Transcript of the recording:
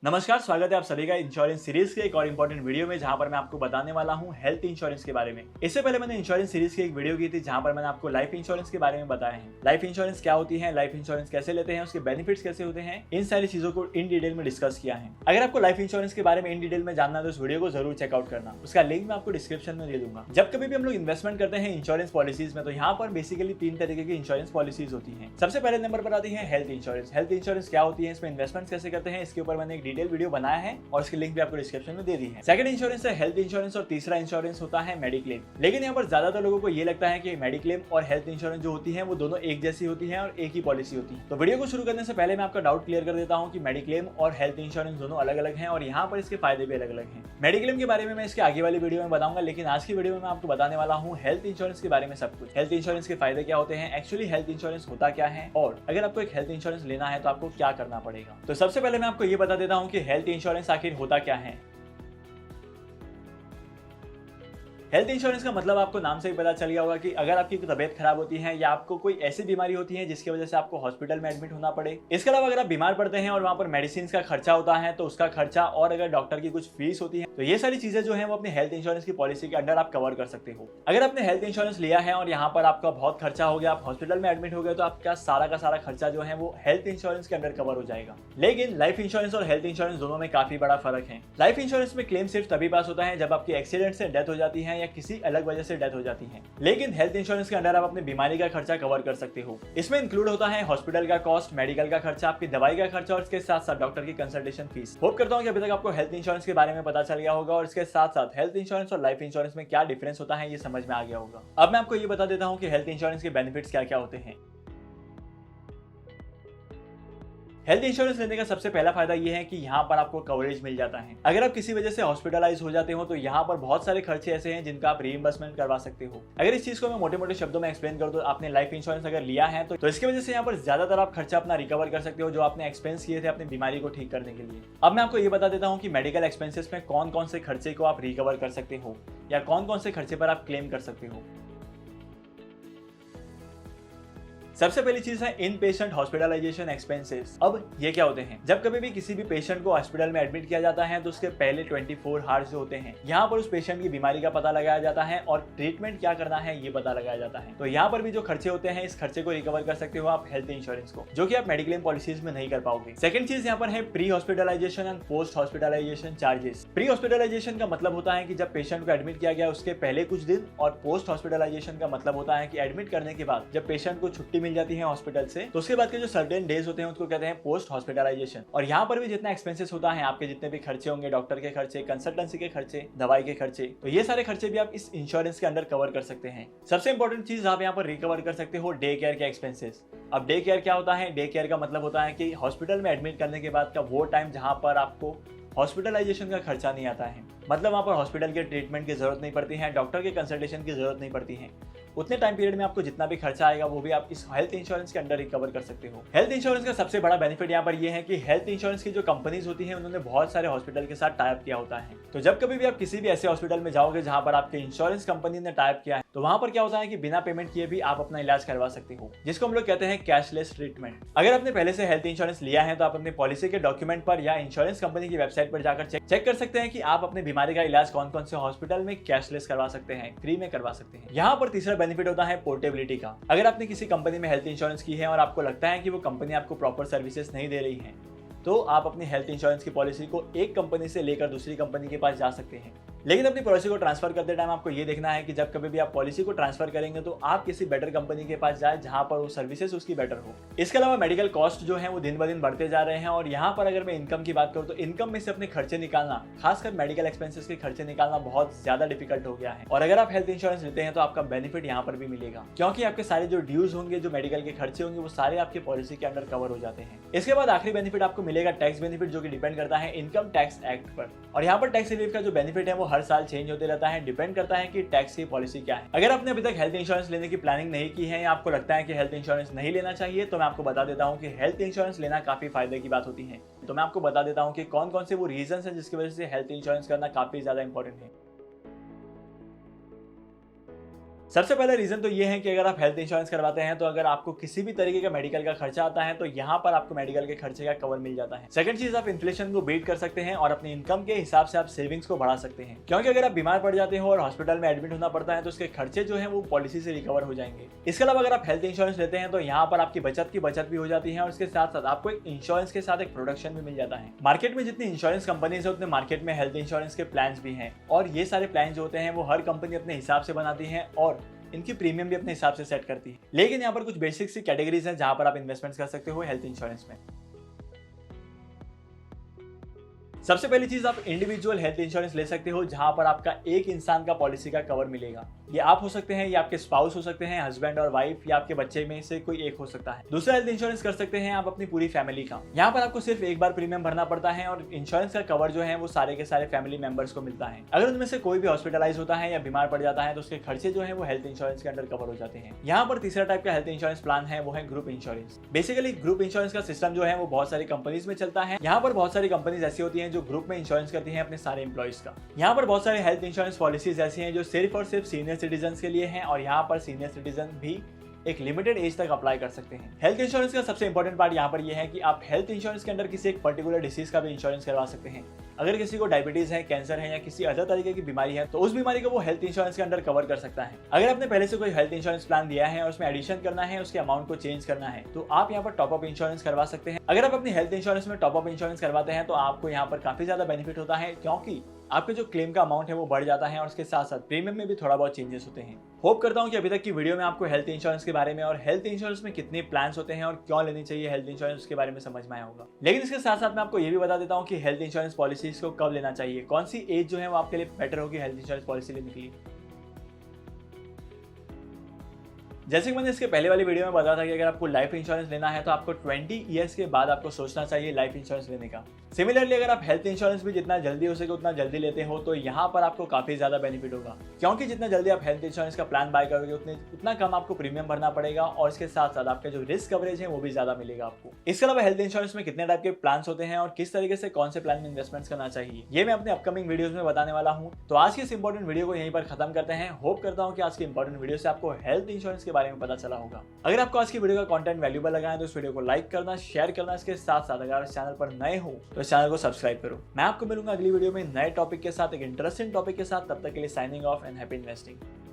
नमस्कार, स्वागत है आप सभी का इंश्योरेंस सीरीज के एक और इंपॉर्टेंट वीडियो में, जहां पर मैं आपको बताने वाला हूं हेल्थ इंश्योरेंस के बारे में। इससे पहले मैंने इंश्योरेंस सीरीज की एक वीडियो की थी जहां पर मैंने आपको लाइफ इंश्योरेंस के बारे में बताया है। लाइफ इंश्योरेंस क्या होती है, लाइफ इंश्योरेंस कैसे लेते हैं, उसके बेनिफिट्स कैसे होते हैं, इन सारी चीजों को इन डिटेल में डिस्कस किया है। अगर आपको लाइफ इंश्योरेंस के बारे में इन डिटेल में जानना है तो उस वीडियो को जरूर चेकआउट करना। उसका लिंक मैं आपको डिस्क्रिप्शन में दे दूंगा। जब कभी भी हम लोग इन्वेस्टमेंट करते हैं इंश्योरेंस पॉलिसीज में, तो यहाँ पर बेसिकली 3 तरीके की इंश्योरेंस पॉलिसीज होती है। सबसे पहले नंबर पर आती है हेल्थ इंश्योरेंस। हेल्थ इंश्योरेंस क्या होती है, इसमें इन्वेस्टमेंट कैसे करते हैं, इसके ऊपर मैंने एक डिटेल वीडियो बनाया है और इसकी लिंक भी आपको डिस्क्रिप्शन में दे दी है। सेकंड इंश्योरेंस है हेल्थ इंश्योरेंस और तीसरा इंश्योरेंस होता है मेडिक्लेम। लेकिन यहाँ पर ज्यादातर लोगों को ये लगता है कि मेडिक्लेम और हेल्थ इंश्योरेंस जो होती है वो दोनों एक जैसी होती है और एक ही पॉलिसी होती है। तो वीडियो को शुरू करने से पहले मैं आपका डाउट क्लियर कर देता हूँ कि मेडिक्लेम और हेल्थ इंश्योरेंस दोनों अलग अलग हैं और यहाँ पर इसके फायदे भी अलग अलग हैं। मेडिक्लेम के बारे में मैं इसके आगे वाली वीडियो में बताऊंगा, लेकिन आज की वीडियो में मैं आपको बताने वाला हूँ हेल्थ इंश्योरेंस के बारे में सब कुछ। हेल्थ इंश्योरेंस के फायदे क्या होते हैं, एक्चुअली हेल्थ इंश्योरेंस होता क्या है, और अगर आपको एक हेल्थ इंश्योरेंस लेना है तो आपको क्या करना पड़ेगा। तो सबसे पहले मैं आपको ये बता देता हूँ कि हेल्थ इंश्योरेंस आखिर होता क्या है। हेल्थ इंश्योरेंस का मतलब आपको नाम से ही पता चल गया होगा कि अगर आपकी तबीयत खराब होती है या आपको कोई ऐसी बीमारी होती है जिसकी वजह से आपको हॉस्पिटल में एडमिट होना पड़े। इसके अलावा अगर आप बीमार पड़ते हैं और वहां पर मेडिसिन का खर्चा होता है तो उसका खर्चा, और अगर डॉक्टर की कुछ फीस होती है, तो ये सारी चीजें जो है वो अपने हेल्थ इंश्योरेंस की पॉलिसी के अंडर आप कवर कर सकते हो। अगर आपने हेल्थ इंश्योरेंस लिया है और यहाँ पर आपका बहुत खर्चा हो गया, आप हॉस्पिटल में एडमिट हो गए, तो आपका सारा का सारा खर्चा जो है वो हेल्थ इंश्योरेंस के अंडर कवर हो जाएगा। लेकिन लाइफ इंश्योरेंस और हेल्थ इंश्योरेंस दोनों में काफी बड़ा फर्क है। लाइफ इंश्योरेंस में क्लेम सिर्फ तभी पास होता है जब आपकी एक्सीडेंट से डेथ हो जाती है या किसी अलग वजह से डेथ हो जाती है। लेकिन हेल्थ इंश्योरेंस के अंडर आप अपनी बीमारी का खर्चा कवर कर सकते हो। इसमें इंक्लूड होता है हॉस्पिटल का कॉस्ट, मेडिकल का खर्चा, आपकी दवाई का खर्चा और इसके साथ साथ डॉक्टर की कंसल्टेशन फीस। होप करता हूं कि अभी तक आपको हेल्थ इंश्योरेंस के बारे में पता चल गया होगा और इसके साथ साथ हेल्थ इंश्योरेंस और लाइफ इंश्योरेंस में क्या डिफरेंस होता है ये समझ में आ गया होगा। अब मैं आपको ये बता देता हूं कि हेल्थ इंश्योरेंस के बेनिफिट्स क्या क्या होते हैं। हेल्थ इंश्योरेंस लेने का सबसे पहला फायदा यह है कि यहाँ पर आपको कवरेज मिल जाता है। अगर आप किसी वजह से हॉस्पिटलाइज हो जाते हो तो यहाँ पर बहुत सारे खर्चे ऐसे हैं जिनका आप रीइंबर्समेंट करवा सकते हो। अगर इस चीज को मैं मोटे मोटे शब्दों में एक्सप्लेन कर दूं, आपने लाइफ इंश्योरेंस अगर लिया है तो इसकी वजह से यहाँ पर ज्यादातर आप खर्चा अपना रिकवर कर सकते हो जो आपने एक्सपेंस किए थे अपनी बीमारी को ठीक करने के लिए। अब मैं आपको ये बता देता हूँ कि मेडिकल एक्सपेंसेस में कौन कौन से खर्चे को आप रिकवर कर सकते हो या कौन कौन से खर्चे पर आप क्लेम कर सकते हो। सबसे पहली चीज है इन पेशेंट हॉस्पिटलाइजेशन एक्सपेंसेस। अब ये क्या होते हैं, जब कभी भी किसी भी पेशेंट को हॉस्पिटल में एडमिट किया जाता है तो उसके पहले 24 आवर्स जो होते हैं यहाँ पर उस पेशेंट की बीमारी का पता लगाया जाता है और ट्रीटमेंट क्या करना है ये पता लगाया जाता है। तो यहाँ पर भी जो खर्चे होते हैं इस खर्चे को रिकवर कर सकते हो आप हेल्थ इंश्योरेंस को, जो कि आप मेडिक्लेम पॉलिसीज में नहीं कर पाओगे। सेकंड चीज यहाँ पर है pre hospitalisation and post hospitalisation charges. Pre hospitalisation का मतलब होता है कि जब पेशेंट को एडमिट किया गया उसके पहले कुछ दिन, और पोस्ट हॉस्पिटलाइजेशन का मतलब होता है कि एडमिट करने के बाद जब पेशेंट को छुट्टी मिल जाती है हॉस्पिटल से, तो उसके बाद के जो सर्टेन डेज होते हैं उसको कहते हैं पोस्ट हॉस्पिटलाइजेशन। और यहाँ पर भी जितना एक्सपेंसेस होता है, आपके जितने भी खर्चे होंगे, डॉक्टर के खर्चे, कंसल्टेंसी के खर्चे, दवाई के खर्चे, तो ये सारे खर्चे भी आप इस इंश्योरेंस के अंदर कवर कर सकते हैं। सबसे इंपॉर्टेंट चीज आप यहाँ पर रिकवर कर सकते हो डे केयर के एक्सपेंसेस। अब डे केयर क्या होता है, डे केयर का मतलब होता है कि हॉस्पिटल में एडमिट करने के बाद का वो टाइम जहां पर आपको हॉस्पिटलाइजेशन का खर्चा नहीं आता है, मतलब वहां पर हॉस्पिटल के ट्रीटमेंट की जरूरत नहीं पड़ती है, डॉक्टर के कंसल्टेशन की जरूरत नहीं पड़ती है। उतने टाइम पीरियड में आपको जितना भी खर्चा आएगा वो भी आप इस हेल्थ इंश्योरेंस के अंडर रिकवर कर सकते हो। हेल्थ इंश्योरेंस का सबसे बड़ा बेनिफिट यहाँ पर ये है कि हेल्थ इंश्योरेंस की जो कंपनीज होती हैं उन्होंने बहुत सारे हॉस्पिटल के साथ टाइप किया होता है। तो जब कभी भी आप किसी भी ऐसे हॉस्पिटल में जाओगे जहां पर आपके इंश्योरेंस कंपनी ने टाइप किया है, तो वहां पर क्या होता है कि बिना पेमेंट किए भी आप अपना इलाज करवा सकते हो, जिसको हम लोग कहते हैं कैशलेस ट्रीटमेंट। अगर आपने पहले से हेल्थ इंश्योरेंस लिया है तो आप अपनी पॉलिसी के डॉक्यूमेंट पर या इंश्योरेंस कंपनी की वेबसाइट पर जाकर चेक कर सकते हैं कि आप अपनी बीमारी का इलाज कौन कौन से हॉस्पिटल में कैशलेस करवा सकते हैं, फ्री में करवा सकते हैं। यहाँ पर तीसरा बेनिफिट होता है पोर्टेबिलिटी का। अगर आपने किसी कंपनी में हेल्थ इंश्योरेंस की है और आपको लगता है कि वो कंपनी आपको प्रॉपर सर्विसेज नहीं दे रही है, तो आप अपनी हेल्थ इंश्योरेंस की पॉलिसी को एक कंपनी से लेकर दूसरी कंपनी के पास जा सकते हैं। लेकिन अपनी पॉलिसी को ट्रांसफर करते टाइम आपको ये देखना है कि जब कभी भी आप पॉलिसी को ट्रांसफर करेंगे तो आप किसी बेटर कंपनी के पास जाए जहां पर वो सर्विसेज उसकी बेटर हो। इसके अलावा मेडिकल कॉस्ट जो है वो दिन ब दिन बढ़ते जा रहे हैं और यहाँ पर अगर मैं इनकम की बात करूँ तो इनकम में से अपने खर्चे निकालना, खासकर मेडिकल एक्सपेंसेस के खर्चे निकालना बहुत ज्यादा डिफिकल्ट हो गया है। और अगर आप हेल्थ इंश्योरेंस लेते हैं तो आपका बेनिफिट यहाँ पर भी मिलेगा, क्योंकि आपके सारे जो ड्यूज होंगे, जो मेडिकल के खर्चे होंगे, वो सारे आपके पॉलिसी के अंडर कवर हो जाते हैं। इसके बाद आखिरी बेनिफिट आपको मिलेगा टैक्स बेनिफिट, जो कि डिपेंड करता है इनकम टैक्स एक्ट पर। और यहाँ पर टैक्स रिलीफ का जो बेनिफिट है वो हर साल चेंज होते रहता है, डिपेंड करता है कि टैक्स की पॉलिसी क्या है। अगर आपने अभी तक हेल्थ इंश्योरेंस लेने की प्लानिंग नहीं की है या आपको लगता है कि हेल्थ इंश्योरेंस नहीं लेना चाहिए, तो मैं आपको बता देता हूँ कि हेल्थ इंश्योरेंस लेना काफी फायदे की बात होती है। तो मैं आपको बता देता हूँ कि कौन कौन से वो रीजन है जिसकी वजह से हेल्थ इंश्योरेंस करना काफी ज्यादा इंपॉर्टेंट है। सबसे पहला रीजन तो ये है कि अगर आप हेल्थ इंश्योरेंस करवाते हैं तो अगर आपको किसी भी तरीके का मेडिकल का खर्चा आता है तो यहाँ पर आपको मेडिकल के खर्चे का कवर मिल जाता है। सेकंड चीज, आप इन्फ्लेशन को बीट कर सकते हैं और अपनी इनकम के हिसाब से आप सेविंग्स को बढ़ा सकते हैं, क्योंकि अगर आप बीमार पड़ जाते हो और हॉस्पिटल में एडमिट होना पड़ता है तो उसके खर्चे जो है वो पॉलिसी से रिकवर हो जाएंगे। इसके अलावा अगर आप हेल्थ इंश्योरेंस लेते हैं तो यहाँ पर आपकी बचत की बचत भी हो जाती है और इसके साथ साथ आपको एक इंश्योरेंस के साथ एक प्रोडक्शन भी मिल जाता है। मार्केट में जितनी इंश्योरेंस कंपनीज है उतने मार्केट में हेल्थ इंश्योरेंस के प्लान भी हैं और ये सारे प्लान जो होते हैं वो हर कंपनी अपने हिसाब से बनाती है और इनकी प्रीमियम भी अपने हिसाब से सेट करती है। लेकिन यहाँ पर कुछ बेसिक सी कैटेगरीज हैं जहां पर आप इन्वेस्टमेंट्स कर सकते हो हेल्थ इंश्योरेंस में। सबसे पहली चीज, आप इंडिविजुअल हेल्थ इंश्योरेंस ले सकते हो जहां पर आपका एक इंसान का पॉलिसी का कवर मिलेगा। ये आप हो सकते हैं, या आपके स्पाउस हो सकते हैं, हस्बैंड और वाइफ, या आपके बच्चे में से कोई एक हो सकता है। दूसरा हेल्थ इंश्योरेंस कर सकते हैं आप अपनी पूरी फैमिली का। यहाँ पर आपको सिर्फ एक बार प्रीमियम भरना पड़ता है और इंश्योरेंस का कवर जो है वो सारे के सारे फैमिली मेंबर्स को मिलता है। अगर उनमें से कोई भी हॉस्पिटलाइज होता है या बीमार पड़ जाता है तो उसके खर्चे जो है वो हेल्थ इंश्योरेंस के अंडर कवर हो जाते हैं। यहाँ पर तीसरा टाइप का हेल्थ इंश्योरेंस प्लान है वो है group insurance. Basically group insurance का सिस्टम जो है वो बहुत सारी कंपनीज में चलता है। यहाँ पर बहुत सारी कंपनीज ऐसी होती है जो ग्रुप में इंश्योरेंस करती है अपने सारे एम्प्लॉइज का। यहाँ पर बहुत सारे हेल्थ इंश्योरेंस पॉलिसीज ऐसी हैं जो सिर्फ और सिर्फ सीनियर सिटीजन के लिए हैं और यहाँ पर सीनियर सिटीजन भी एक लिमिटेड एज तक अप्लाई कर सकते हैं। हेल्थ इंश्योरेंस का सबसे इंपॉर्टेंट पार्ट यहाँ पर यह है कि आप हेल्थ इंश्योरेंस के अंदर किसी एक पर्टिकुलर डिसीज का भी इंश्योरेंस करवा सकते हैं। अगर किसी को डायबिटीज है, कैंसर है या किसी अदर तरीके की बीमारी है तो उस बीमारी को वो हेल्थ इंश्योरेंस के अंदर कवर कर सकता है। अगर आपने पहले से कोई हेल्थ इंश्योरेंस प्लान दिया है और उसमें एडिशन करना है, उसके अमाउंट को चेंज करना है तो आप यहाँ पर टॉप अप इंश्योरेंस करवा सकते हैं। अगर आप अपनी हेल्थ इंश्योरेंस में टॉप अप इंश्योरेंस करवाते हैं तो आपको यहाँ पर काफी ज्यादा बेनिफिट होता है, क्योंकि आपके जो क्लेम का अमाउंट है वो बढ़ जाता है और उसके साथ साथ प्रीमियम में भी थोड़ा बहुत चेंजेस होते हैं। होप करता हूँ कि अभी तक की वीडियो में आपको हेल्थ इंश्योरेंस के बारे में और हेल्थ इंश्योरेंस में कितने प्लान्स होते हैं और क्यों लेनी चाहिए हेल्थ इंश्योरेंस के बारे में समझ में आया होगा। लेकिन इसके साथ साथ मैं आपको ये भी बता देता हूँ कि हेल्थ इंश्योरेंस पॉलिसीज को कब लेना चाहिए, कौन सी एज जो है वो आपके लिए बेटर होगी हेल्थ इंश्योरेंस पॉलिसी लेने के लिए। जैसे कि मैंने इसके पहले वाली वीडियो में बताया था कि अगर आपको लाइफ इंश्योरेंस लेना है तो आपको 20 ईयर्स के बाद आपको सोचना चाहिए लाइफ इंश्योरेंस लेने का। सिमिलरली अगर आप हेल्थ इंश्योरेंस भी जितना जल्दी हो सके उतना जल्दी लेते हो तो यहाँ पर आपको काफी ज्यादा बेनिफिट होगा, क्योंकि जितना जल्दी आप हेल्थ इंश्योरेंस का प्लान बाय करोगे उतना कम आपको प्रीमियम भरना पड़ेगा और इसके साथ साथ आपका जो रिस्क कवरेज है वो भी ज्यादा मिलेगा आपको। इसके अलावा हेल्थ इंश्योरेंस में कितने टाइप के प्लान होते हैं और किस तरीके से कौन से प्लान में इन्वेस्टमेंट करना चाहिए ये मैं अपने अपकमिंग वीडियोज में बताने वाला हूँ। तो आज की इस इंपॉर्टेंट वीडियो को यहीं पर खत्म करते हैं। होप करता हूँ कि आज की इंपॉर्टेंट वीडियो से आपको हेल्थ इंश्योरेंस के बारे में पता चला होगा। अगर आपको आज की वीडियो का कंटेंट वैल्यूएबल लगा है तो इस वीडियो को लाइक करना, शेयर करना, इसके साथ साथ अगर इस चैनल पर नए हो तो इस चैनल को सब्सक्राइब करो। मैं आपको मिलूंगा अगली वीडियो में नए टॉपिक के साथ, एक इंटरेस्टिंग टॉपिक के साथ। तब तक के लिए signing off and happy investing.